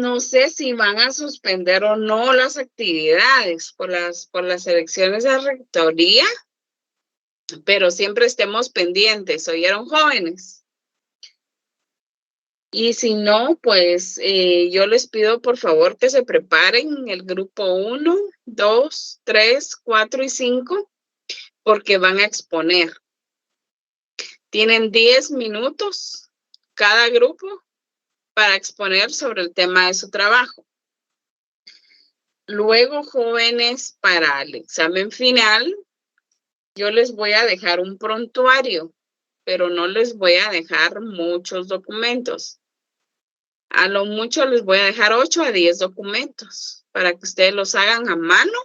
no sé si van a suspender o no las actividades por las elecciones a rectoría, pero siempre estemos pendientes, ¿oyeron, jóvenes? Y si no, pues yo les pido por favor que se preparen el grupo 1, 2, 3, 4 y 5, porque van a exponer. Tienen 10 minutos cada grupo para exponer sobre el tema de su trabajo. Luego, jóvenes, para el examen final, yo les voy a dejar un prontuario, pero no les voy a dejar muchos documentos. A lo mucho les voy a dejar 8 a 10 documentos para que ustedes los hagan a mano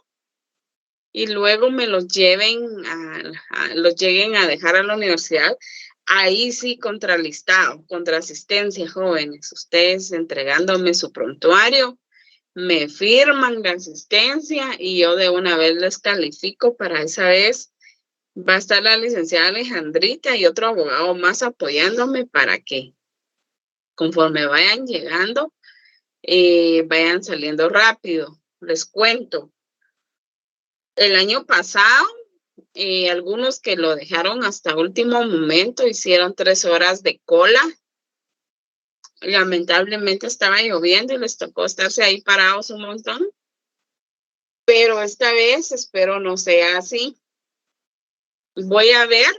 y luego me los lleguen a dejar a la universidad. Ahí sí, contralistado, contra asistencia, jóvenes. Ustedes entregándome su prontuario, me firman la asistencia y yo de una vez les califico. Para esa vez va a estar la licenciada Alejandrita y otro abogado más apoyándome para que conforme vayan llegando, vayan saliendo rápido. Les cuento. El año pasado, algunos que lo dejaron hasta último momento hicieron 3 horas de cola. Lamentablemente estaba lloviendo y les tocó estarse ahí parados un montón. Pero esta vez espero no sea así. Voy a ver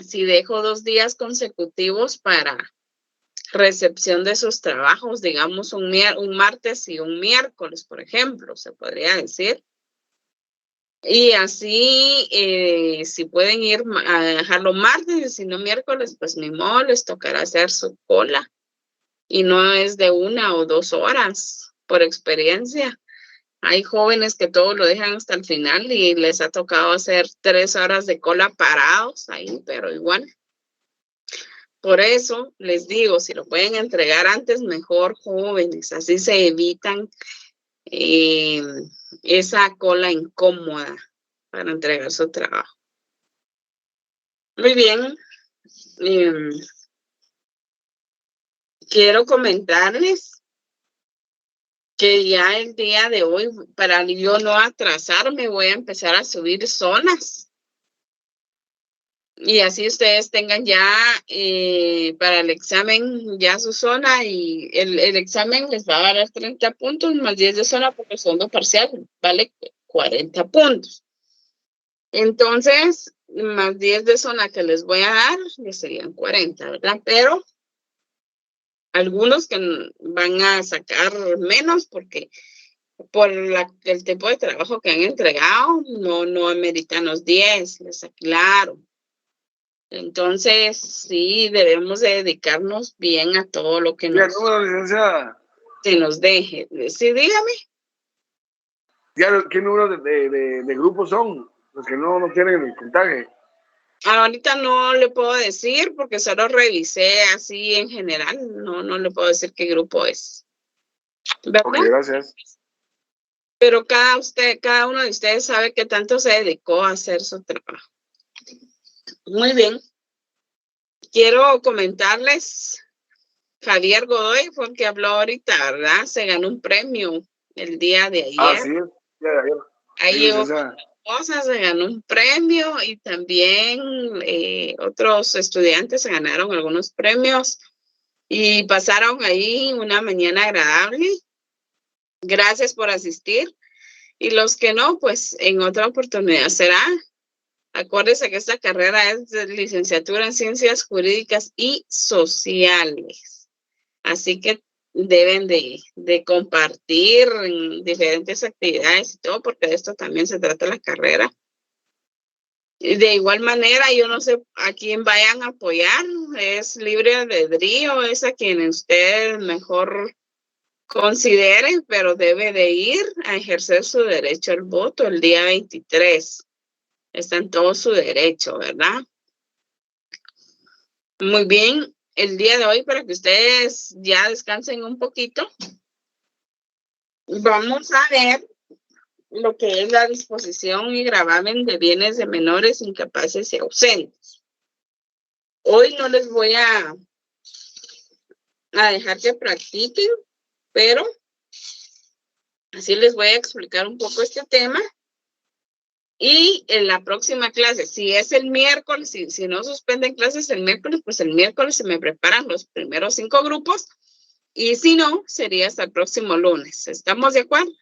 si dejo 2 días consecutivos para recepción de sus trabajos, digamos un martes y un miércoles, por ejemplo, se podría decir. Y así, si pueden ir a dejarlo martes y si no miércoles, pues ni modo, les tocará hacer su cola. Y no es de 1 o 2 horas, por experiencia. Hay jóvenes que todo lo dejan hasta el final y les ha tocado hacer 3 horas de cola parados ahí, pero igual. Por eso les digo, si lo pueden entregar antes, mejor, jóvenes. Así se evitan esa cola incómoda para entregar su trabajo. Muy bien. Quiero comentarles que ya el día de hoy, para yo no atrasarme, voy a empezar a subir zonas. Y así ustedes tengan ya para el examen ya su zona y el examen les va a dar 30 puntos más 10 de zona porque son dos parcial, vale 40 puntos. Entonces, más 10 de zona que les voy a dar, les serían 40, ¿verdad? Pero algunos que van a sacar menos porque por el tipo de trabajo que han entregado, no ameritan los 10, les aclaro. Entonces, sí, debemos de dedicarnos bien a todo lo que se nos deje. Sí, dígame. ¿Qué número de grupos son los que no tienen el puntaje? Ahorita no le puedo decir porque solo revisé así en general. No le puedo decir qué grupo es. ¿Verdad? Ok, gracias. Pero cada uno de ustedes sabe qué tanto se dedicó a hacer su trabajo. Muy bien. Quiero comentarles, Javier Godoy fue el que habló ahorita, ¿verdad? Se ganó un premio el día de ayer. Ah, sí, el día de ayer. Ahí llegó cosas, se ganó un premio y también otros estudiantes se ganaron algunos premios y pasaron ahí una mañana agradable. Gracias por asistir. Y los que no, pues en otra oportunidad será. Acuérdense que esta carrera es de licenciatura en Ciencias Jurídicas y Sociales. Así que deben de compartir en diferentes actividades y todo, porque de esto también se trata la carrera. De igual manera, yo no sé a quién vayan a apoyar, es libre albedrío, es a quien usted mejor considere, pero debe de ir a ejercer su derecho al voto el día 23. Está en todo su derecho, ¿verdad? Muy bien, el día de hoy, para que ustedes ya descansen un poquito, vamos a ver lo que es la disposición y gravamen de bienes de menores incapaces y ausentes. Hoy no les voy a dejar que practiquen, pero así les voy a explicar un poco este tema. Y en la próxima clase, si es el miércoles, si no suspenden clases el miércoles, pues el miércoles se me preparan los primeros 5 grupos. Y si no, sería hasta el próximo lunes. ¿Estamos de acuerdo?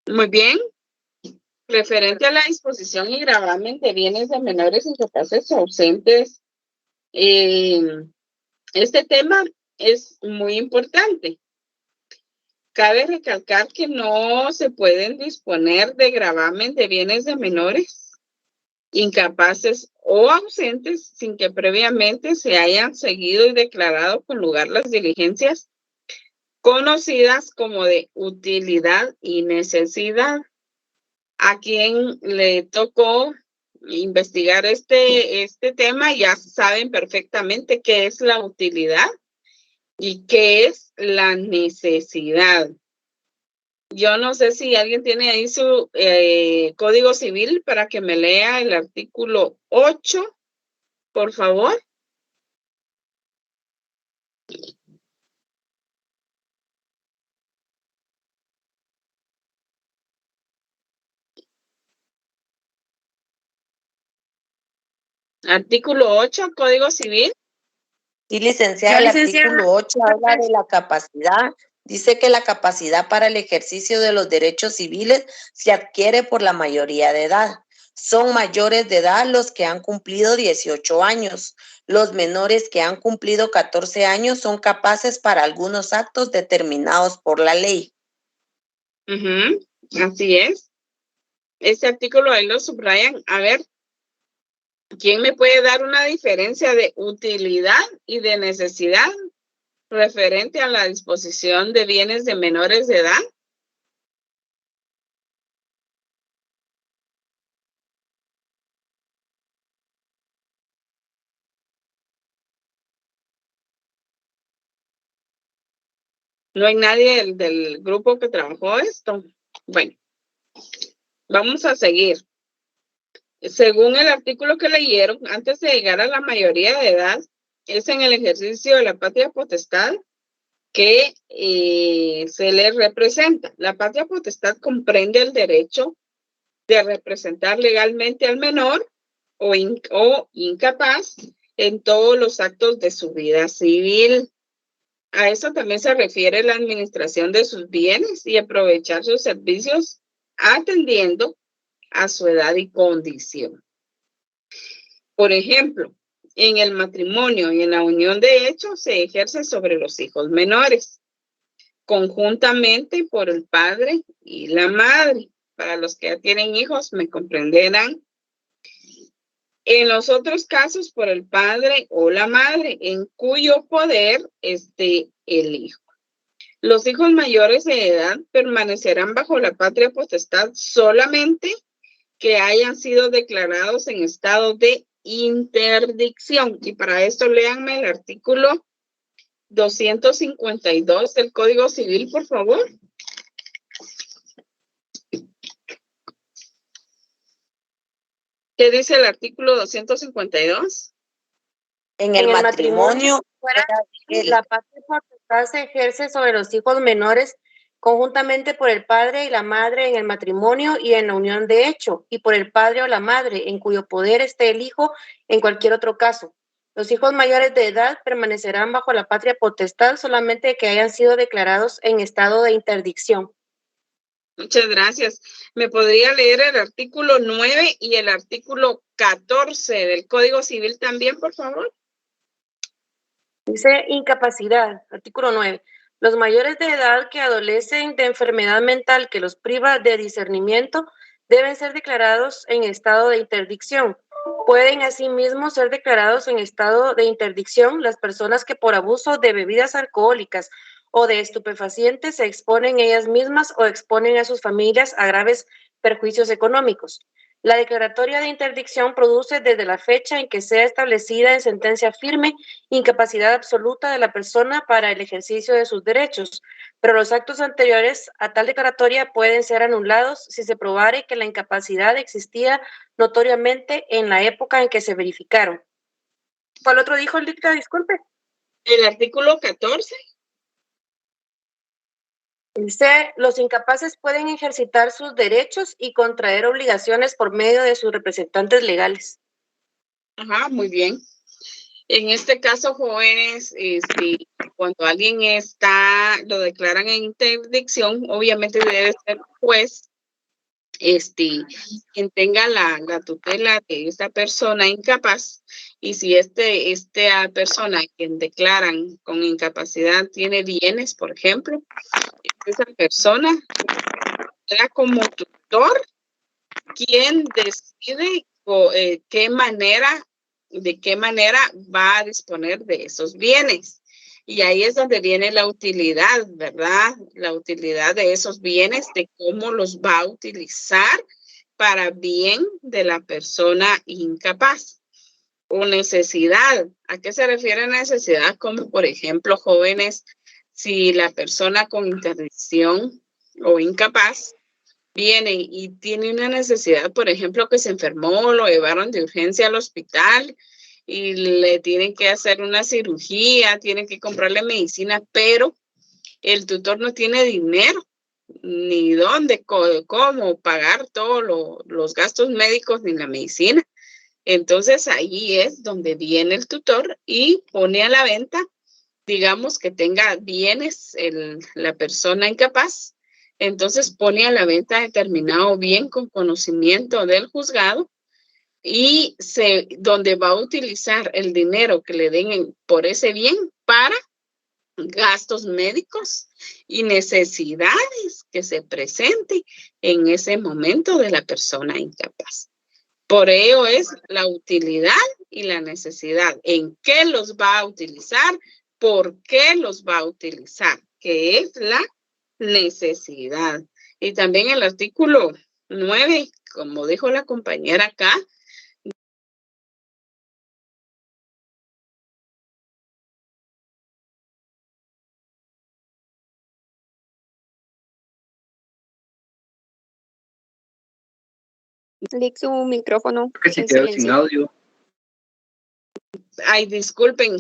Muy bien. Referente a la disposición y gravamen de bienes de menores incapaces o ausentes, este tema es muy importante. Cabe recalcar que no se pueden disponer de gravamen de bienes de menores incapaces o ausentes sin que previamente se hayan seguido y declarado con lugar las diligencias conocidas como de utilidad y necesidad. A quien le tocó investigar este tema ya saben perfectamente qué es la utilidad y qué es la necesidad. Yo no sé si alguien tiene ahí su Código Civil para que me lea el artículo 8, por favor. Artículo 8, Código Civil. Sí, licenciada, el artículo 8 habla de la capacidad. Dice que la capacidad para el ejercicio de los derechos civiles se adquiere por la mayoría de edad. Son mayores de edad los que han cumplido 18 años. Los menores que han cumplido 14 años son capaces para algunos actos determinados por la ley. Así es. Este artículo ahí lo subrayan. A ver, ¿quién me puede dar una diferencia de utilidad y de necesidad referente a la disposición de bienes de menores de edad? ¿No hay nadie del grupo que trabajó esto? Bueno, vamos a seguir. Según el artículo que leyeron, antes de llegar a la mayoría de edad, es en el ejercicio de la patria potestad que se les representa. La patria potestad comprende el derecho de representar legalmente al menor o incapaz en todos los actos de su vida civil. A eso también se refiere la administración de sus bienes y aprovechar sus servicios atendiendo a su edad y condición. Por ejemplo, en el matrimonio y en la unión de hecho se ejerce sobre los hijos menores, conjuntamente por el padre y la madre. Para los que ya tienen hijos, me comprenderán. En los otros casos, por el padre o la madre, en cuyo poder esté el hijo. Los hijos mayores de edad permanecerán bajo la patria potestad solamente que hayan sido declarados en estado de interdicción. Y para esto léanme el artículo 252 del Código Civil, por favor. ¿Qué dice el artículo 252? En el matrimonio, la patria potestad se ejerce sobre los hijos menores conjuntamente por el padre y la madre en el matrimonio y en la unión de hecho, y por el padre o la madre en cuyo poder esté el hijo en cualquier otro caso. Los hijos mayores de edad permanecerán bajo la patria potestad solamente que hayan sido declarados en estado de interdicción. Muchas gracias. ¿Me podría leer el artículo 9 y el artículo 14 del Código Civil también, por favor? Dice incapacidad, artículo 9. Los mayores de edad que adolecen de enfermedad mental que los priva de discernimiento deben ser declarados en estado de interdicción. Pueden asimismo ser declarados en estado de interdicción las personas que por abuso de bebidas alcohólicas o de estupefacientes se exponen ellas mismas o exponen a sus familias a graves perjuicios económicos. La declaratoria de interdicción produce desde la fecha en que sea establecida en sentencia firme incapacidad absoluta de la persona para el ejercicio de sus derechos, pero los actos anteriores a tal declaratoria pueden ser anulados si se probare que la incapacidad existía notoriamente en la época en que se verificaron. ¿Cuál otro dijo el dicta? Disculpe. El artículo 14. Dice, los incapaces pueden ejercitar sus derechos y contraer obligaciones por medio de sus representantes legales. Ajá, muy bien. En este caso, jóvenes, cuando alguien lo declaran en interdicción, obviamente debe ser juez, quien tenga la tutela de esta persona incapaz, y si esta persona a quien declaran con incapacidad tiene bienes, por ejemplo, esa persona era como tutor quien decide de qué manera va a disponer de esos bienes. Y ahí es donde viene la utilidad, ¿verdad? La utilidad de esos bienes, de cómo los va a utilizar para bien de la persona incapaz. O necesidad. ¿A qué se refiere necesidad? Como por ejemplo, jóvenes, si la persona con interdicción o incapaz viene y tiene una necesidad, por ejemplo, que se enfermó, lo llevaron de urgencia al hospital y le tienen que hacer una cirugía, tienen que comprarle medicina, pero el tutor no tiene dinero ni dónde, cómo pagar todos los gastos médicos ni la medicina. Entonces ahí es donde viene el tutor y pone a la venta, digamos que tenga bienes la persona incapaz, entonces pone a la venta determinado bien con conocimiento del juzgado y donde va a utilizar el dinero que le den por ese bien para gastos médicos y necesidades que se presenten en ese momento de la persona incapaz. Por ello es la utilidad y la necesidad. ¿En qué los va a utilizar? ¿Por qué los va a utilizar? Que es la necesidad. Y también el artículo 9, como dijo la compañera acá, Lick, su micrófono. Que se quedó sin audio. ay, disculpen,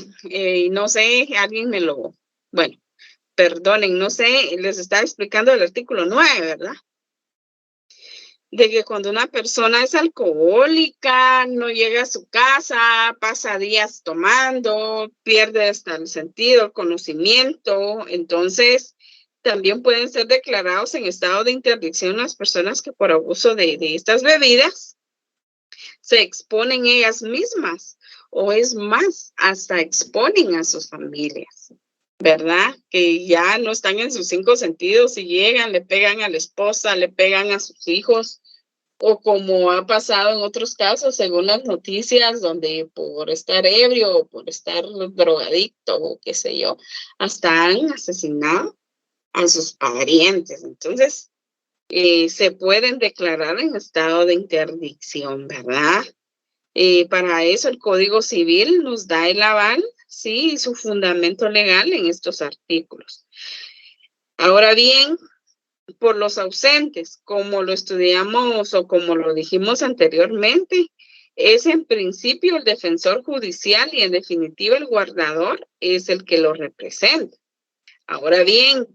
no sé, bueno, perdonen, no sé, les estaba explicando el artículo 9, ¿verdad? De que cuando una persona es alcohólica, no llega a su casa, pasa días tomando, pierde hasta el sentido, el conocimiento, entonces también pueden ser declarados en estado de interdicción las personas que por abuso de estas bebidas se exponen ellas mismas o es más, hasta exponen a sus familias, ¿verdad? Que ya no están en sus 5 sentidos y llegan, le pegan a la esposa, le pegan a sus hijos, o como ha pasado en otros casos, según las noticias, donde por estar ebrio o por estar drogadicto o qué sé yo, hasta han asesinado a sus parientes. Entonces, se pueden declarar en estado de interdicción, ¿verdad? Para eso el Código Civil nos da el aval, sí, su fundamento legal en estos artículos. Ahora bien, por los ausentes, como lo estudiamos o como lo dijimos anteriormente, es en principio el defensor judicial y en definitiva el guardador es el que lo representa. Ahora bien,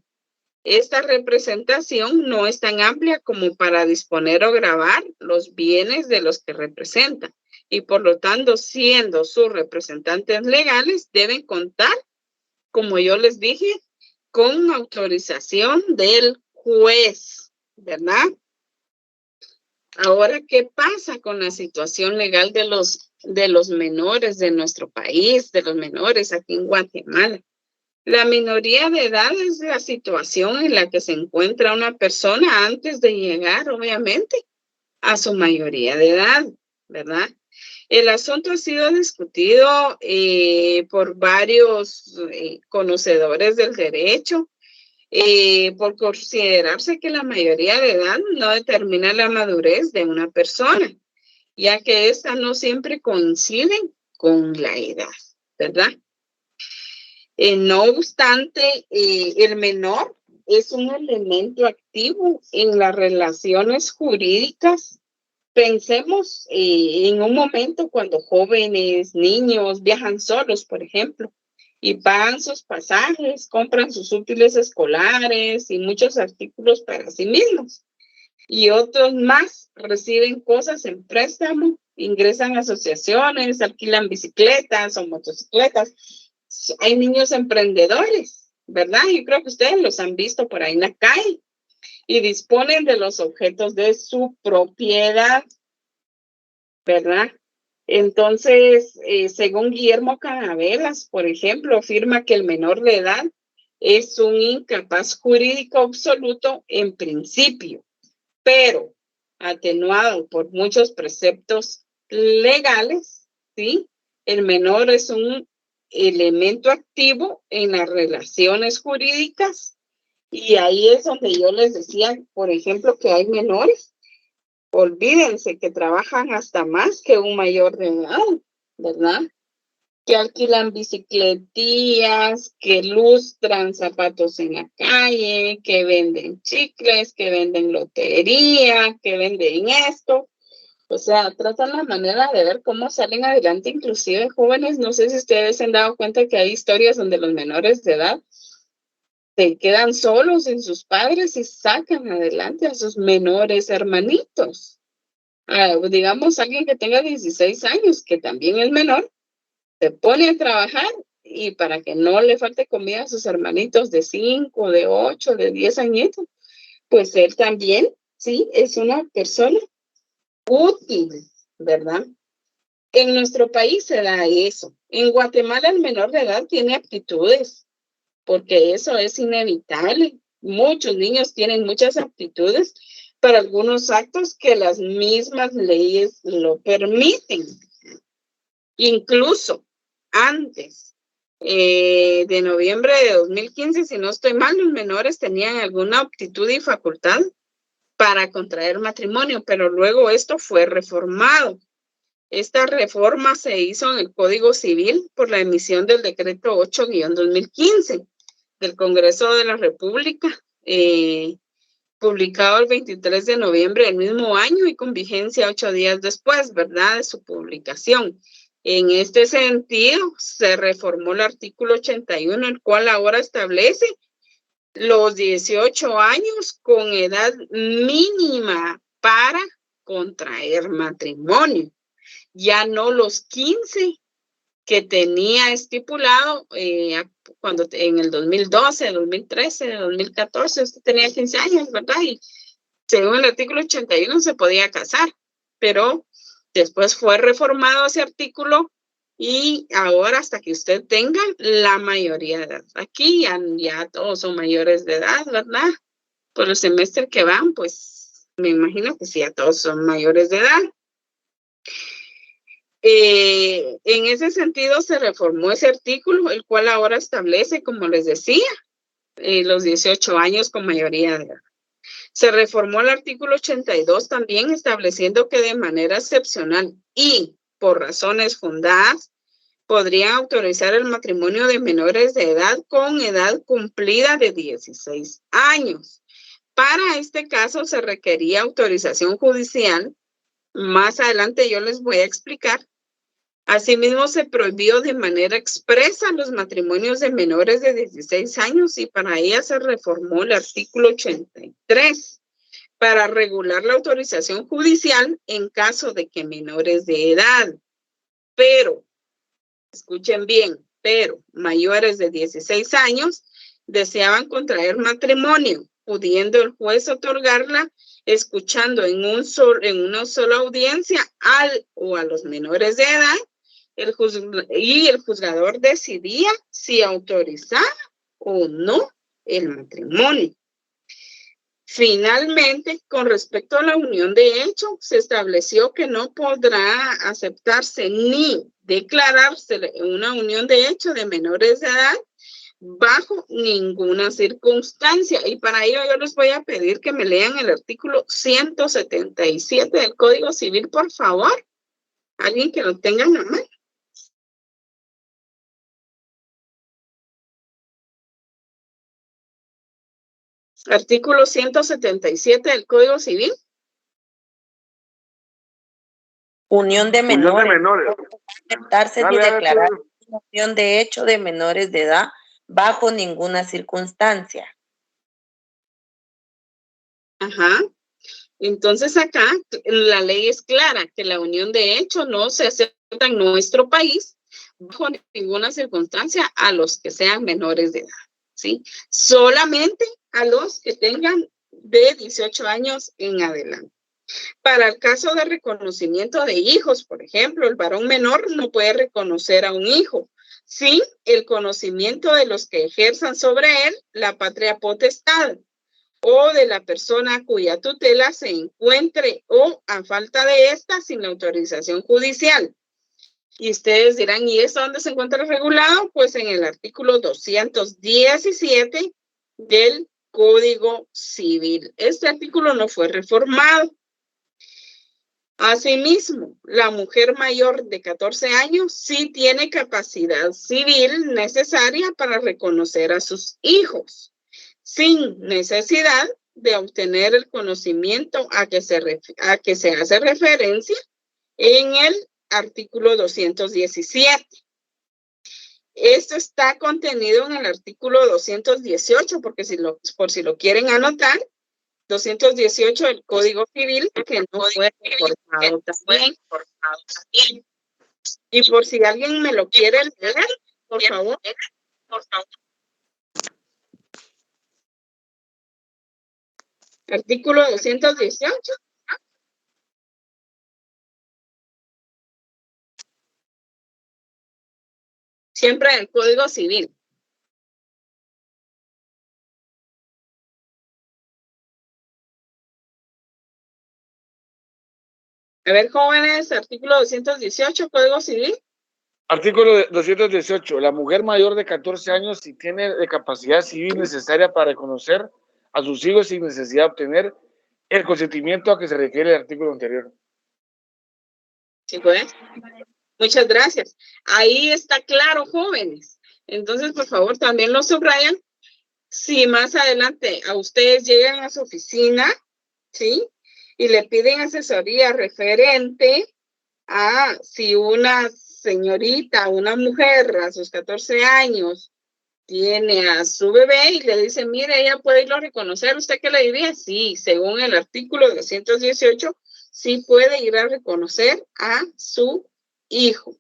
esta representación no es tan amplia como para disponer o gravar los bienes de los que representan y por lo tanto, siendo sus representantes legales, deben contar, como yo les dije, con autorización del juez, ¿verdad? Ahora, ¿qué pasa con la situación legal de los menores de nuestro país, de los menores aquí en Guatemala? La minoría de edad es la situación en la que se encuentra una persona antes de llegar, obviamente, a su mayoría de edad, ¿verdad? El asunto ha sido discutido por varios conocedores del derecho, por considerarse que la mayoría de edad no determina la madurez de una persona, ya que esta no siempre coincide con la edad, ¿verdad? No obstante, el menor es un elemento activo en las relaciones jurídicas. Pensemos en un momento cuando jóvenes, niños viajan solos, por ejemplo, y pagan sus pasajes, compran sus útiles escolares y muchos artículos para sí mismos. Y otros más reciben cosas en préstamo, ingresan a asociaciones, alquilan bicicletas o motocicletas. Hay niños emprendedores, ¿verdad? Yo creo que ustedes los han visto por ahí en la calle y disponen de los objetos de su propiedad, ¿verdad? Entonces, según Guillermo Canaveras, por ejemplo, afirma que el menor de edad es un incapaz jurídico absoluto en principio, pero atenuado por muchos preceptos legales, ¿sí? El menor es un elemento activo en las relaciones jurídicas y ahí es donde yo les decía, por ejemplo, que hay menores. Olvídense que trabajan hasta más que un mayor de edad, ¿verdad? Que alquilan bicicletías, que lustran zapatos en la calle, que venden chicles, que venden lotería, que venden esto. O sea, tratan la manera de ver cómo salen adelante, inclusive jóvenes. No sé si ustedes se han dado cuenta que hay historias donde los menores de edad se quedan solos sin sus padres y sacan adelante a sus menores hermanitos. Digamos, alguien que tenga 16 años, que también es menor, se pone a trabajar y para que no le falte comida a sus hermanitos de 5, de 8, de 10 añitos, pues él también, sí, es una persona útil, ¿verdad? En nuestro país se da eso. En Guatemala el menor de edad tiene aptitudes, porque eso es inevitable. Muchos niños tienen muchas aptitudes para algunos actos que las mismas leyes lo permiten. Incluso antes de noviembre de 2015, si no estoy mal, los menores tenían alguna aptitud y facultad para contraer matrimonio, pero luego esto fue reformado. Esta reforma se hizo en el Código Civil por la emisión del decreto 8-2015 del Congreso de la República, publicado el 23 de noviembre del mismo año y con vigencia 8 días después, ¿verdad?, de su publicación. En este sentido, se reformó el artículo 81, el cual ahora establece los 18 años con edad mínima para contraer matrimonio. Ya no los 15 que tenía estipulado cuando en el 2012, 2013, 2014, usted tenía 15 años, ¿verdad? Y según el artículo 81 se podía casar, pero después fue reformado ese artículo y ahora hasta que usted tenga la mayoría de edad. Aquí ya todos son mayores de edad, ¿verdad? Por el semestre que van, pues me imagino que sí, ya todos son mayores de edad. En ese sentido se reformó ese artículo, el cual ahora establece, como les decía, los 18 años con mayoría de edad. Se reformó el artículo 82 también, estableciendo que de manera excepcional y por razones fundadas podrían autorizar el matrimonio de menores de edad con edad cumplida de 16 años. Para este caso se requería autorización judicial. Más adelante yo les voy a explicar. Asimismo, se prohibió de manera expresa los matrimonios de menores de 16 años y para ella se reformó el artículo 83 para regular la autorización judicial en caso de que menores de edad, pero, escuchen bien, pero mayores de 16 años deseaban contraer matrimonio, pudiendo el juez otorgarla escuchando en una sola audiencia al o a los menores de edad. El juzgador decidía si autorizar o no el matrimonio. Finalmente, con respecto a la unión de hecho, se estableció que no podrá aceptarse ni declararse una unión de hecho de menores de edad bajo ninguna circunstancia. Y para ello yo les voy a pedir que me lean el artículo 177 del Código Civil, por favor. Alguien que lo tenga en la mano. Artículo 177 del Código Civil. Unión de menores. No aceptarse ni declarar unión de hecho de menores de edad bajo ninguna circunstancia. Ajá. Entonces acá la ley es clara que la unión de hecho no se acepta en nuestro país bajo ninguna circunstancia a los que sean menores de edad, ¿sí? Solamente a los que tengan de 18 años en adelante. Para el caso de reconocimiento de hijos, por ejemplo, el varón menor no puede reconocer a un hijo sin el conocimiento de los que ejerzan sobre él la patria potestad o de la persona cuya tutela se encuentre o a falta de esta sin la autorización judicial. Y ustedes dirán, ¿y eso dónde se encuentra regulado? Pues en el artículo 217 del Código Civil. Este artículo no fue reformado. Asimismo, la mujer mayor de 14 años sí tiene capacidad civil necesaria para reconocer a sus hijos, sin necesidad de obtener el conocimiento a que se hace referencia en el artículo 217. Esto está contenido en el artículo 218, porque por si lo quieren anotar, 218 del Código Civil, que no fue reformado también. Y por si alguien me lo quiere leer, por favor. Artículo 218. Siempre del Código Civil. A ver, jóvenes, artículo 218, Código Civil. Artículo 218. La mujer mayor de 14 años, si tiene de capacidad civil necesaria para reconocer a sus hijos sin necesidad de obtener el consentimiento a que se refiere el artículo anterior. Sí, pues. Muchas gracias. Ahí está claro, jóvenes. Entonces, por favor, también lo subrayan. Si más adelante a ustedes llegan a su oficina, ¿sí? Y le piden asesoría referente a si una señorita, una mujer a sus 14 años tiene a su bebé y le dice, mire, ella puede irlo a reconocer, ¿usted qué le diría? Sí, según el artículo 218, sí puede ir a reconocer a su hijo.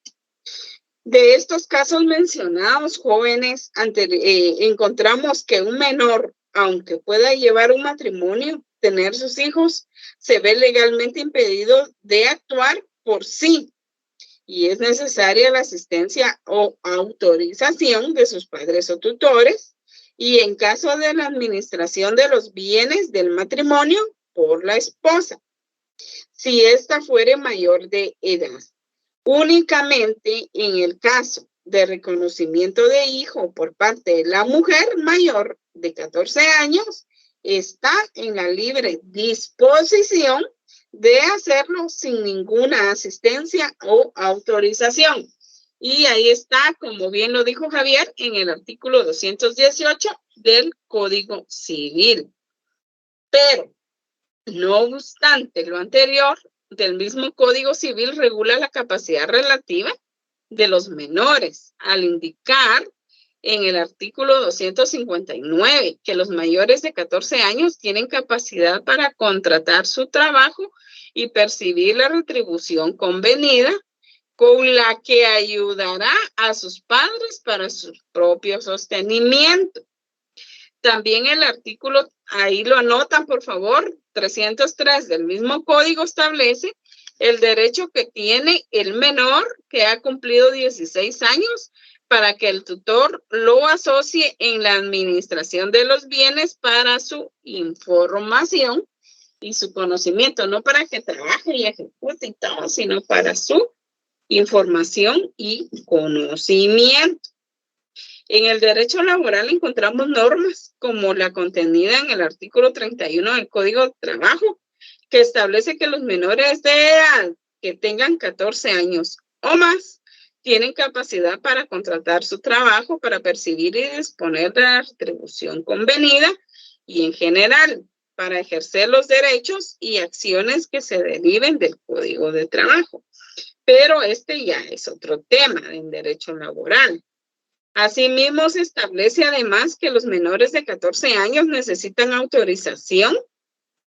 De estos casos mencionados, jóvenes, encontramos que un menor, aunque pueda llevar un matrimonio, tener sus hijos, se ve legalmente impedido de actuar por sí. Y es necesaria la asistencia o autorización de sus padres o tutores, y en caso de la administración de los bienes del matrimonio, por la esposa, si ésta fuere mayor de edad. Únicamente en el caso de reconocimiento de hijo por parte de la mujer mayor de 14 años, está en la libre disposición de hacerlo sin ninguna asistencia o autorización. Y ahí está, como bien lo dijo Javier, en el artículo 218 del Código Civil. Pero, no obstante lo anterior, del mismo Código Civil regula la capacidad relativa de los menores al indicar en el artículo 259 que los mayores de 14 años tienen capacidad para contratar su trabajo y percibir la retribución convenida con la que ayudará a sus padres para su propio sostenimiento. También el artículo, ahí lo anotan por favor, 303 del mismo código establece el derecho que tiene el menor que ha cumplido 16 años para que el tutor lo asocie en la administración de los bienes para su información y su conocimiento, no para que trabaje y ejecute y todo, sino para su información y conocimiento. En el derecho laboral encontramos normas como la contenida en el artículo 31 del Código de Trabajo, que establece que los menores de edad que tengan 14 años o más tienen capacidad para contratar su trabajo, para percibir y disponer de la retribución convenida y en general para ejercer los derechos y acciones que se deriven del Código de Trabajo. Pero este ya es otro tema en derecho laboral. Asimismo, se establece además que los menores de 14 años necesitan autorización.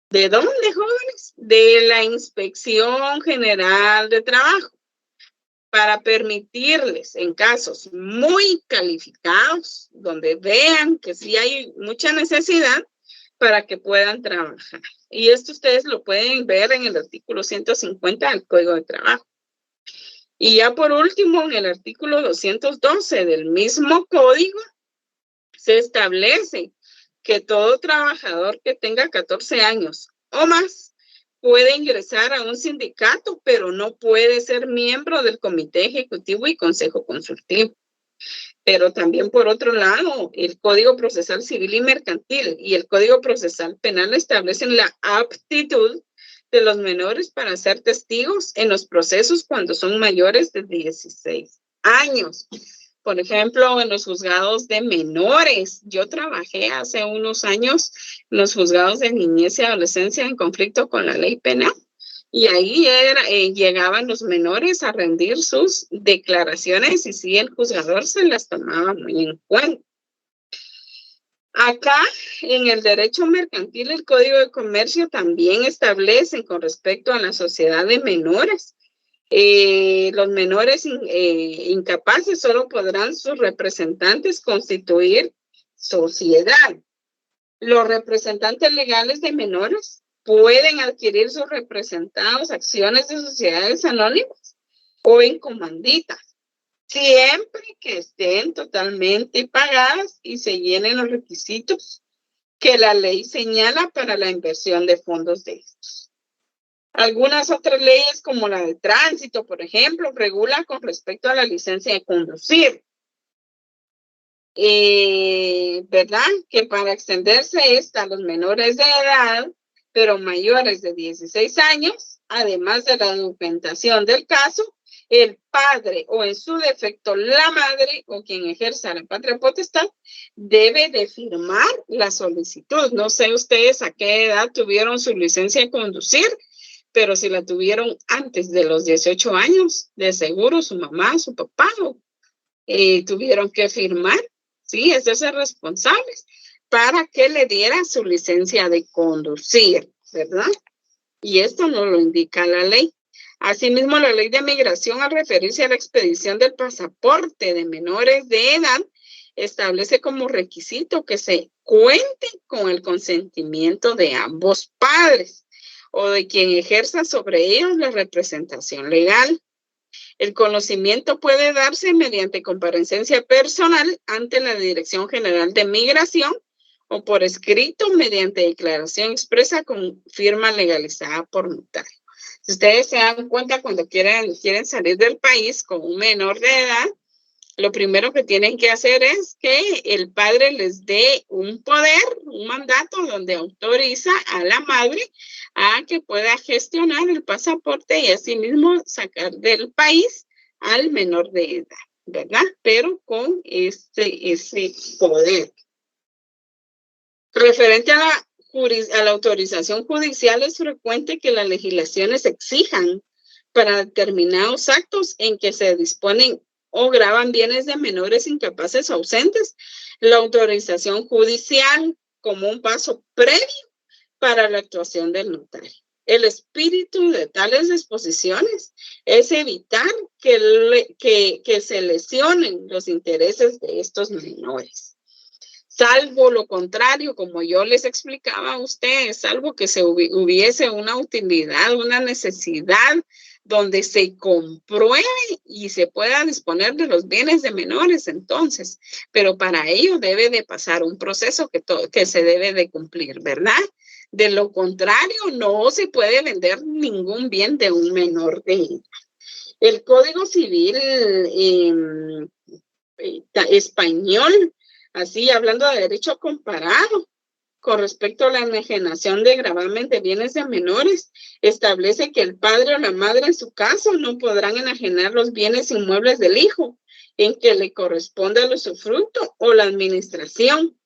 ¿De dónde, jóvenes? De la Inspección General de Trabajo, para permitirles en casos muy calificados, donde vean que sí hay mucha necesidad, para que puedan trabajar. Y esto ustedes lo pueden ver en el artículo 150 del Código de Trabajo. Y ya por último, en el artículo 212 del mismo código, se establece que todo trabajador que tenga 14 años o más puede ingresar a un sindicato, pero no puede ser miembro del comité ejecutivo y consejo consultivo. Pero también, por otro lado, el Código Procesal Civil y Mercantil y el Código Procesal Penal establecen la aptitud de los menores para ser testigos en los procesos cuando son mayores de 16 años. Por ejemplo, en los juzgados de menores. Yo trabajé hace unos años en los juzgados de niñez y adolescencia en conflicto con la ley penal. Y ahí llegaban los menores a rendir sus declaraciones y sí, el juzgador se las tomaba muy en cuenta. Acá, en el derecho mercantil, el Código de Comercio también establece con respecto a la sociedad de menores. Los menores incapaces solo podrán sus representantes constituir sociedad. Los representantes legales de menores pueden adquirir sus representados acciones de sociedades anónimas o en comanditas, siempre que estén totalmente pagadas y se llenen los requisitos que la ley señala para la inversión de fondos de estos. Algunas otras leyes, como la de tránsito, por ejemplo, regulan con respecto a la licencia de conducir. ¿Verdad? Que para extenderse esta a los menores de edad, pero mayores de 16 años, además de la documentación del caso, el padre o en su defecto la madre o quien ejerza la patria potestad debe de firmar la solicitud. No sé ustedes a qué edad tuvieron su licencia de conducir, pero si la tuvieron antes de los 18 años, de seguro su mamá, su papá tuvieron que firmar, ¿sí? Es de ser responsables para que le diera su licencia de conducir, ¿verdad? Y esto no lo indica la ley. Asimismo, la ley de migración, al referirse a la expedición del pasaporte de menores de edad, establece como requisito que se cuente con el consentimiento de ambos padres o de quien ejerza sobre ellos la representación legal. El conocimiento puede darse mediante comparecencia personal ante la Dirección General de Migración o por escrito mediante declaración expresa con firma legalizada por notario. Si ustedes se dan cuenta, cuando quieren salir del país con un menor de edad, lo primero que tienen que hacer es que el padre les dé un poder, un mandato donde autoriza a la madre a que pueda gestionar el pasaporte y asimismo sacar del país al menor de edad, ¿verdad? Pero con ese poder. Referente a la autorización judicial, es frecuente que las legislaciones exijan para determinados actos en que se disponen o graban bienes de menores incapaces o ausentes, la autorización judicial como un paso previo para la actuación del notario. El espíritu de tales disposiciones es evitar que se lesionen los intereses de estos menores. Salvo lo contrario, como yo les explicaba a ustedes, salvo que se hubiese una utilidad, una necesidad donde se compruebe y se pueda disponer de los bienes de menores, entonces, pero para ello debe de pasar un proceso que se debe de cumplir, ¿verdad? De lo contrario, no se puede vender ningún bien de un menor de edad. El Código Civil español, así hablando de derecho comparado, con respecto a la enajenación de gravamen de bienes de menores, establece que el padre o la madre en su caso no podrán enajenar los bienes inmuebles del hijo en que le corresponde el usufructo o la administración,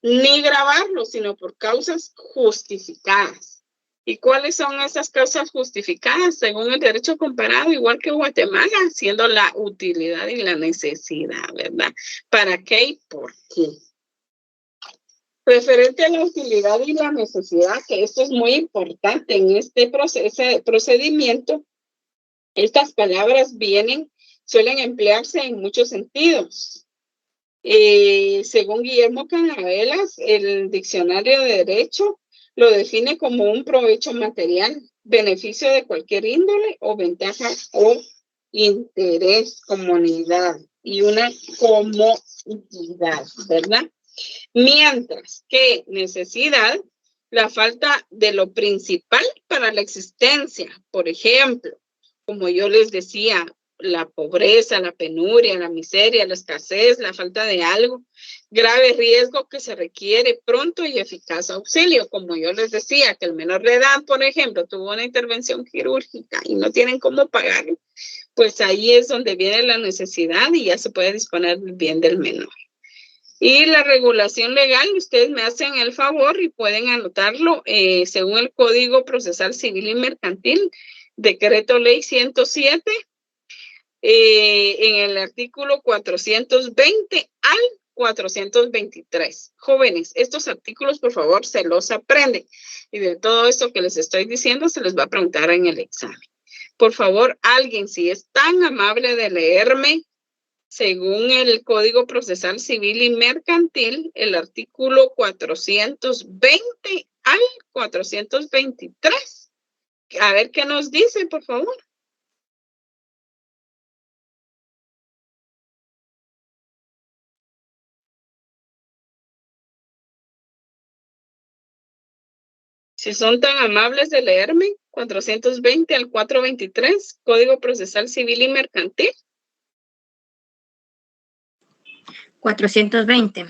ni gravarlo, sino por causas justificadas. ¿Y cuáles son esas causas justificadas según el derecho comparado, igual que Guatemala, siendo la utilidad y la necesidad, ¿verdad? ¿Para qué y por qué? Referente a la utilidad y la necesidad, que esto es muy importante en este procedimiento, estas palabras suelen emplearse en muchos sentidos. Según Guillermo Canavelas, el diccionario de Derecho lo define como un provecho material, beneficio de cualquier índole o ventaja o interés, comunidad y una comodidad, ¿verdad? Mientras que necesidad, la falta de lo principal para la existencia. Por ejemplo, como yo les decía, la pobreza, la penuria, la miseria, la escasez, la falta de algo, grave riesgo que se requiere pronto y eficaz auxilio. Como yo les decía, que el menor de edad, por ejemplo, tuvo una intervención quirúrgica y no tienen cómo pagarlo, pues ahí es donde viene la necesidad y ya se puede disponer del bien del menor. Y la regulación legal, ustedes me hacen el favor y pueden anotarlo según el Código Procesal Civil y Mercantil, Decreto Ley 107, en el artículo 420 al 423. Jóvenes, estos artículos, por favor, se los aprenden. Y de todo esto que les estoy diciendo, se les va a preguntar en el examen. Por favor, alguien, si es tan amable de leerme, según el Código Procesal Civil y Mercantil, el artículo 420 al 423. A ver qué nos dice, por favor. Si son tan amables de leerme, 420 al 423, Código Procesal Civil y Mercantil. 420.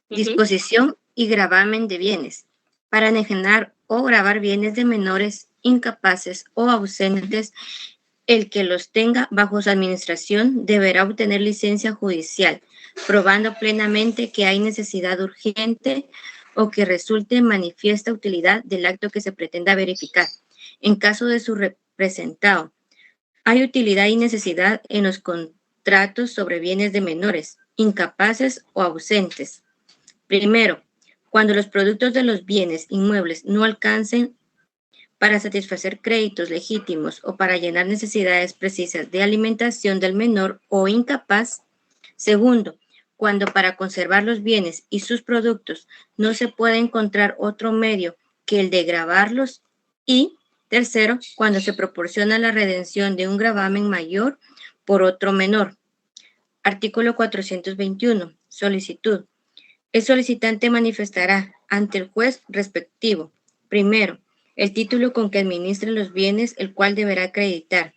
Disposición y gravamen de bienes. Para enajenar o gravar bienes de menores, incapaces o ausentes, el que los tenga bajo su administración deberá obtener licencia judicial, probando plenamente que hay necesidad urgente o que resulte manifiesta utilidad del acto que se pretenda verificar. En caso de su representado, hay utilidad y necesidad en los contratos sobre bienes de menores, incapaces o ausentes. Primero, cuando los productos de los bienes inmuebles no alcancen para satisfacer créditos legítimos o para llenar necesidades precisas de alimentación del menor o incapaz. Segundo, cuando para conservar los bienes y sus productos no se puede encontrar otro medio que el de gravarlos. Y tercero, cuando se proporciona la redención de un gravamen mayor por otro menor. Artículo 421. Solicitud. El solicitante manifestará ante el juez respectivo, primero, el título con que administre los bienes, el cual deberá acreditar.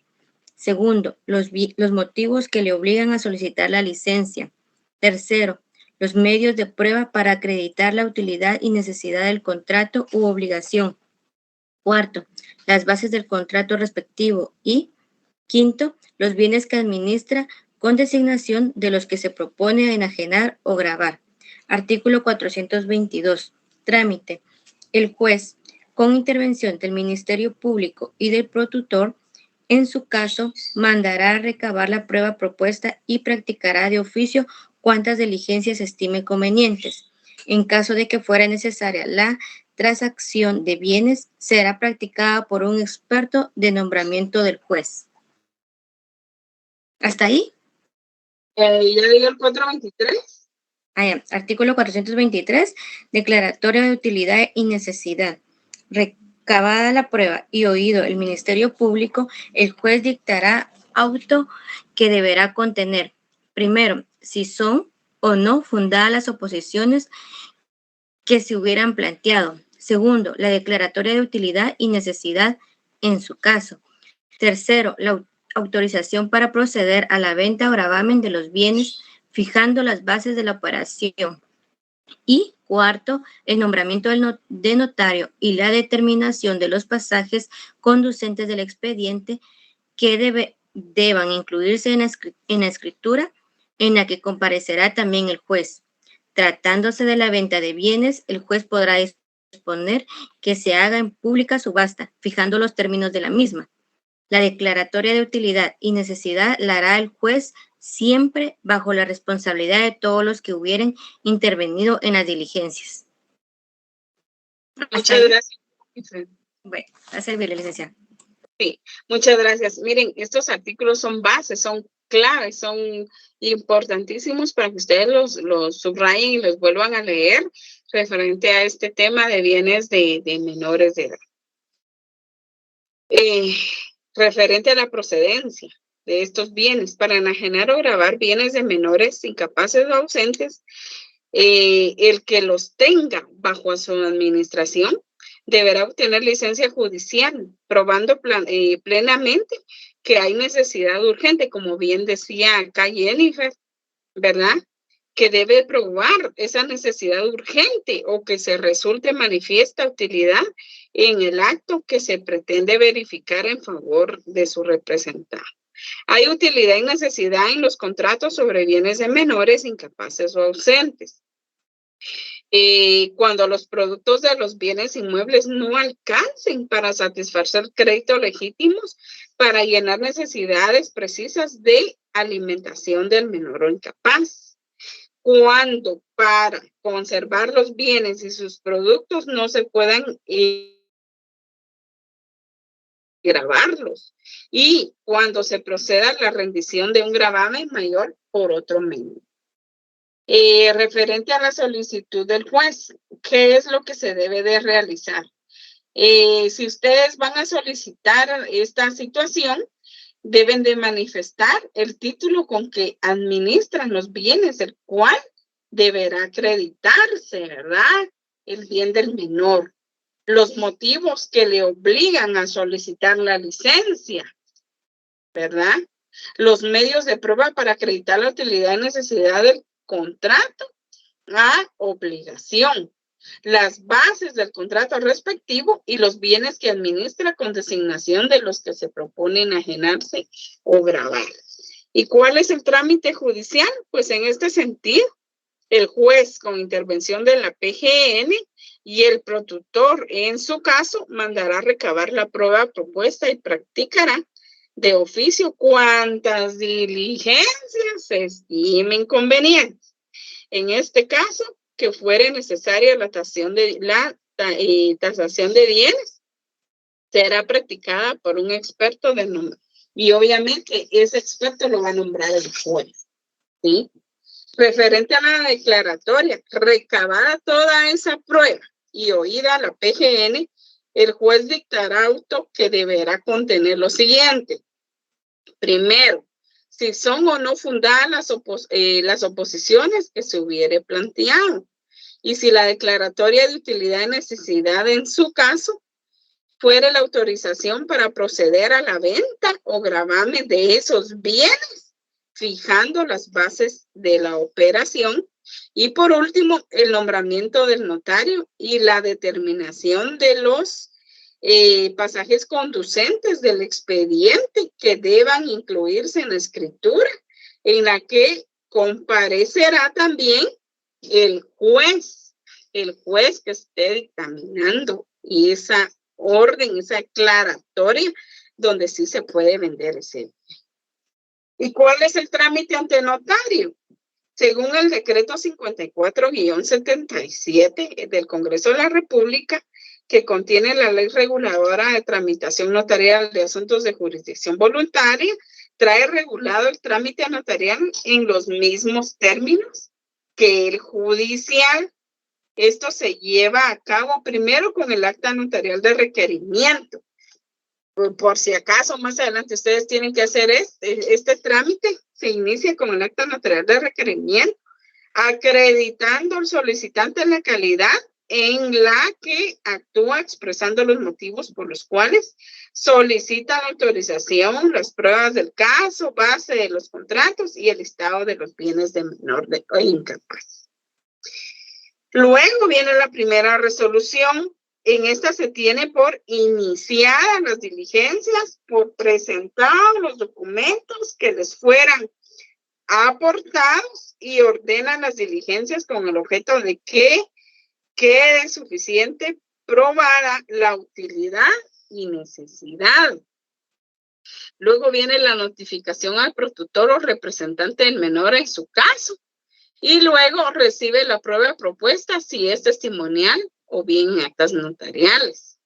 Segundo, los motivos que le obligan a solicitar la licencia. Tercero, los medios de prueba para acreditar la utilidad y necesidad del contrato u obligación. Cuarto, las bases del contrato respectivo. Y quinto, los bienes que administra con designación de los que se propone enajenar o gravar. Artículo 422. Trámite. El juez, con intervención del Ministerio Público y del protutor, en su caso, mandará a recabar la prueba propuesta y practicará de oficio cuantas diligencias estime convenientes. En caso de que fuera necesaria la transacción de bienes, será practicada por un experto de nombramiento del juez. ¿Hasta ahí? ¿Ya digo el 423? Artículo 423, declaratoria de utilidad y necesidad. Recabada la prueba y oído el Ministerio Público, el juez dictará auto que deberá contener, primero, si son o no fundadas las oposiciones que se hubieran planteado. Segundo, la declaratoria de utilidad y necesidad en su caso. Tercero, la autorización para proceder a la venta o gravamen de los bienes, fijando las bases de la operación. Y cuarto, el nombramiento de notario y la determinación de los pasajes conducentes del expediente que deban incluirse en la escritura en la que comparecerá también el juez. Tratándose de la venta de bienes, el juez podrá disponer que se haga en pública subasta, fijando los términos de la misma. La declaratoria de utilidad y necesidad la hará el juez siempre bajo la responsabilidad de todos los que hubieran intervenido en las diligencias. Muchas gracias. Bueno, a servirle, licenciada. Sí, muchas gracias. Miren, estos artículos son bases, son claves, son importantísimos para que ustedes los subrayen y los vuelvan a leer referente a este tema de bienes de menores de edad. Referente a la procedencia de estos bienes, para enajenar o gravar bienes de menores incapaces o ausentes, el que los tenga bajo su administración deberá obtener licencia judicial, probando plenamente que hay necesidad urgente, como bien decía acá Jennifer, ¿verdad? Que debe probar esa necesidad urgente o que se resulte manifiesta utilidad en el acto que se pretende verificar en favor de su representante. Hay utilidad y necesidad en los contratos sobre bienes de menores incapaces o ausentes. Cuando los productos de los bienes inmuebles no alcancen para satisfacer créditos legítimos para llenar necesidades precisas de alimentación del menor o incapaz. Cuando para conservar los bienes y sus productos no se puedan gravarlos. Y cuando se proceda a la rendición de un gravamen mayor por otro medio. Referente a la solicitud del juez, ¿qué es lo que se debe de realizar? Si ustedes van a solicitar esta situación, deben de manifestar el título con que administran los bienes, el cual deberá acreditarse, ¿verdad? El bien del menor. Los motivos que le obligan a solicitar la licencia, ¿verdad? Los medios de prueba para acreditar la utilidad y necesidad del contrato a obligación, las bases del contrato respectivo y los bienes que administra con designación de los que se propone enajenarse o gravar. ¿Y cuál es el trámite judicial? Pues en este sentido, el juez con intervención de la PGN y el protutor en su caso mandará recabar la prueba propuesta y practicará de oficio cuantas diligencias se estimen convenientes. En este caso, que fuere necesaria la tasación de bienes, será practicada por un experto de nombre. Y obviamente ese experto lo va a nombrar el juez, ¿sí? Referente a la declaratoria, recabada toda esa prueba y oída la PGN, el juez dictará auto que deberá contener lo siguiente. Primero, si son o no fundadas las oposiciones que se hubiere planteado. Y si la declaratoria de utilidad y necesidad en su caso fuera la autorización para proceder a la venta o gravamen de esos bienes, fijando las bases de la operación. Y por último, el nombramiento del notario y la determinación de los pasajes conducentes del expediente que deban incluirse en la escritura, en la que comparecerá también el juez que esté dictaminando esa orden, esa declaratoria, donde sí se puede vender ese bien. ¿Y cuál es el trámite ante notario? Según el decreto 54-77 del Congreso de la República, que contiene la ley reguladora de tramitación notarial de asuntos de jurisdicción voluntaria, trae regulado el trámite notarial en los mismos términos que el judicial. Esto se lleva a cabo primero con el acta notarial de requerimiento. Por si acaso más adelante ustedes tienen que hacer este trámite, se inicia con el acta notarial de requerimiento, acreditando al solicitante la calidad en la que actúa, expresando los motivos por los cuales solicita la autorización, las pruebas del caso, base de los contratos y el listado de los bienes de menor o incapaz. Luego viene la primera resolución. En esta se tiene por iniciadas las diligencias, por presentados los documentos que les fueran aportados y ordenan las diligencias con el objeto de que quede suficiente probada la utilidad y necesidad. Luego viene la notificación al protutor o representante del menor en su caso. Y luego recibe la prueba propuesta si es testimonial o bien actas notariales.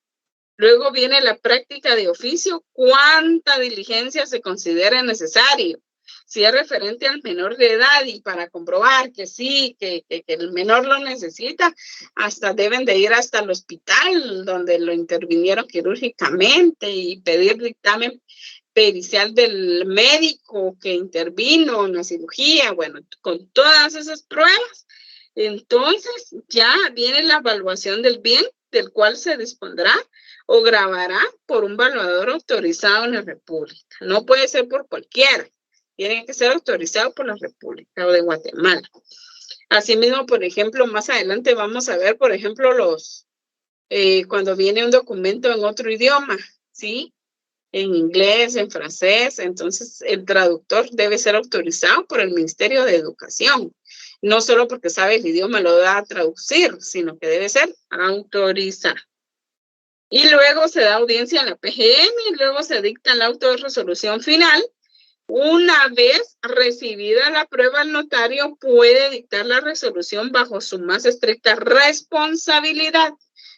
Luego viene la práctica de oficio, cuánta diligencia se considera necesario. Si es referente al menor de edad y para comprobar que sí, que el menor lo necesita, hasta deben de ir hasta el hospital donde lo intervinieron quirúrgicamente y pedir dictamen pericial del médico que intervino en la cirugía. Bueno, con todas esas pruebas, entonces ya viene la evaluación del bien del cual se dispondrá o grabará por un evaluador autorizado en la República. No puede ser por cualquiera. Tiene que ser autorizado por la República o de Guatemala. Asimismo, por ejemplo, más adelante vamos a ver, por ejemplo, cuando viene un documento en otro idioma, ¿sí? En inglés, en francés, entonces el traductor debe ser autorizado por el Ministerio de Educación. No solo porque sabe el idioma lo da a traducir, sino que debe ser autorizado. Y luego se da audiencia en la PGM y luego se dicta el auto de resolución final. Una vez recibida la prueba, el notario puede dictar la resolución bajo su más estricta responsabilidad,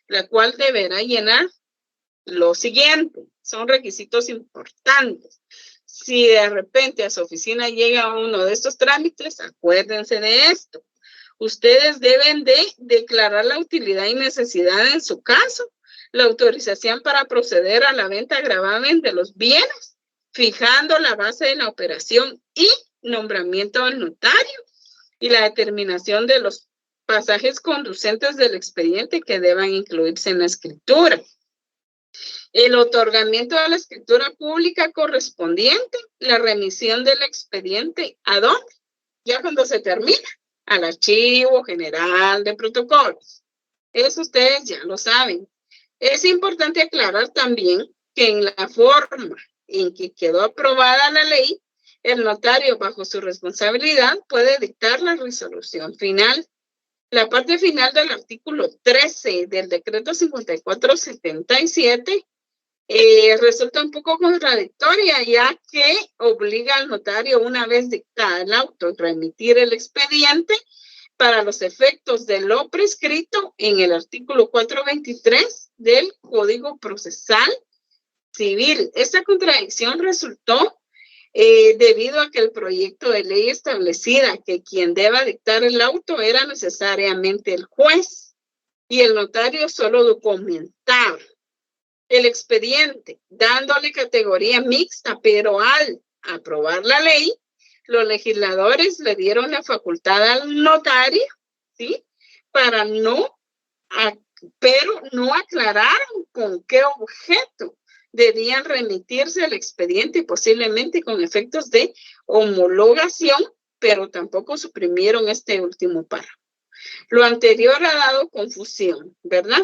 la cual deberá llenar lo siguiente. Son requisitos importantes. Si de repente a su oficina llega uno de estos trámites, acuérdense de esto. Ustedes deben de declarar la utilidad y necesidad en su caso, la autorización para proceder a la venta gravamen de los bienes, fijando la base de la operación y nombramiento del notario y la determinación de los pasajes conducentes del expediente que deban incluirse en la escritura. El otorgamiento de la escritura pública correspondiente, la remisión del expediente, ¿a dónde? Ya cuando se termina, al Archivo General de Protocolos. Eso ustedes ya lo saben. Es importante aclarar también que en la forma en que quedó aprobada la ley, el notario, bajo su responsabilidad, puede dictar la resolución final. La parte final del artículo 13 del decreto 5477 resulta un poco contradictoria, ya que obliga al notario, una vez dictada el auto, remitir el expediente para los efectos de lo prescrito en el artículo 423 del Código Procesal Civil. Esta contradicción resultó debido a que el proyecto de ley establecía que quien deba dictar el auto era necesariamente el juez y el notario solo documentaba el expediente, dándole categoría mixta, pero al aprobar la ley, los legisladores le dieron la facultad al notario, ¿sí? Pero no aclararon con qué objeto debían remitirse el expediente, posiblemente con efectos de homologación, pero tampoco suprimieron este último párrafo. Lo anterior ha dado confusión, ¿verdad?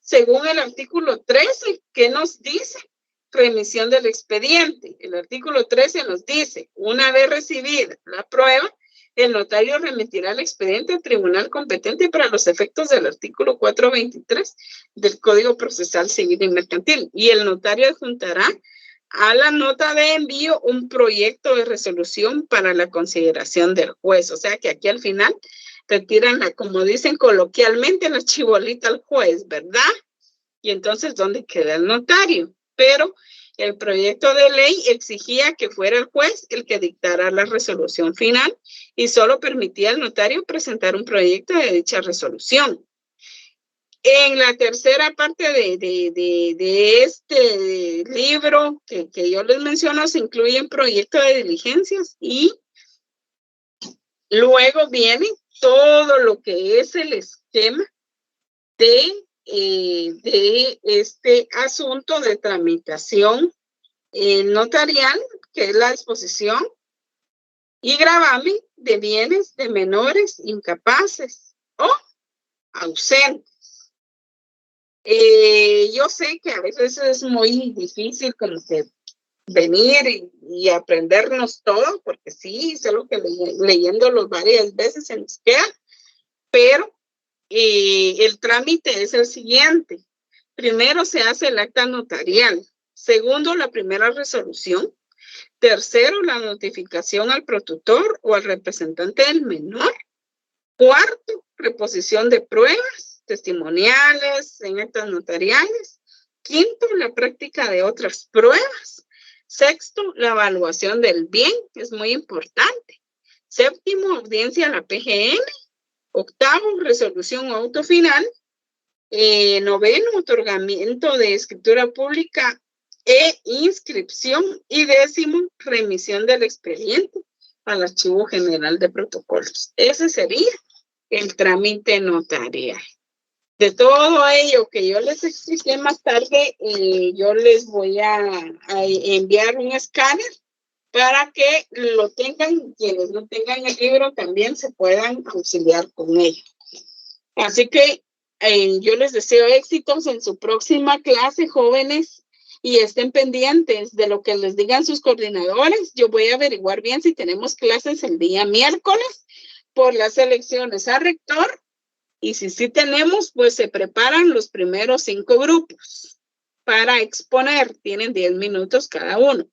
Según el artículo 13, ¿qué nos dice? Remisión del expediente. El artículo 13 nos dice, una vez recibida la prueba, el notario remitirá el expediente al tribunal competente para los efectos del artículo 423 del Código Procesal Civil y Mercantil. Y el notario adjuntará a la nota de envío un proyecto de resolución para la consideración del juez. O sea que aquí al final retiran, como dicen coloquialmente, la chibolita al juez, ¿verdad? Y entonces, ¿dónde queda el notario? Pero el proyecto de ley exigía que fuera el juez el que dictara la resolución final y solo permitía al notario presentar un proyecto de dicha resolución. En la tercera parte de este libro que yo les menciono, se incluyen proyectos de diligencias y luego viene todo lo que es el esquema de este asunto de tramitación notarial, que es la disposición y gravamen de bienes de menores incapaces o ausentes. Yo sé que a veces es muy difícil como que venir y aprendernos todo, porque sí, es algo que leyéndolo varias veces se nos queda, pero el trámite es el siguiente. Primero se hace el acta notarial. Segundo, la primera resolución. Tercero, la notificación al protutor o al representante del menor. Cuarto, reposición de pruebas testimoniales en actas notariales. Quinto, la práctica de otras pruebas. Sexto, la evaluación del bien, que es muy importante. Séptimo, audiencia a la PGN. Octavo, resolución o auto final. Noveno, otorgamiento de escritura pública e inscripción. Y décimo, remisión del expediente al Archivo General de Protocolos. Ese sería el trámite notarial. De todo ello que yo les expliqué más tarde, yo les voy a enviar un escáner para que lo tengan, quienes no tengan el libro también se puedan auxiliar con ello. Así que yo les deseo éxitos en su próxima clase, jóvenes, y estén pendientes de lo que les digan sus coordinadores. Yo voy a averiguar bien si tenemos clases el día miércoles por las elecciones a rector, y si sí tenemos, pues se preparan los primeros 5 grupos para exponer. Tienen 10 minutos cada uno.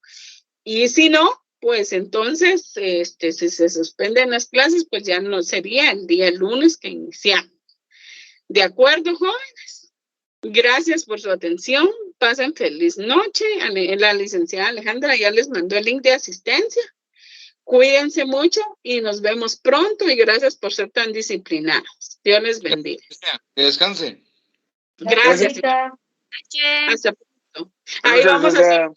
Y si no, pues entonces, si se suspenden las clases, pues ya no sería el día lunes que iniciamos. ¿De acuerdo, jóvenes? Gracias por su atención. Pasen feliz noche. La licenciada Alejandra ya les mandó el link de asistencia. Cuídense mucho y nos vemos pronto, y gracias por ser tan disciplinados. Dios les bendiga. Que descanse. Gracias. Hasta pronto. Ahí vamos a hacer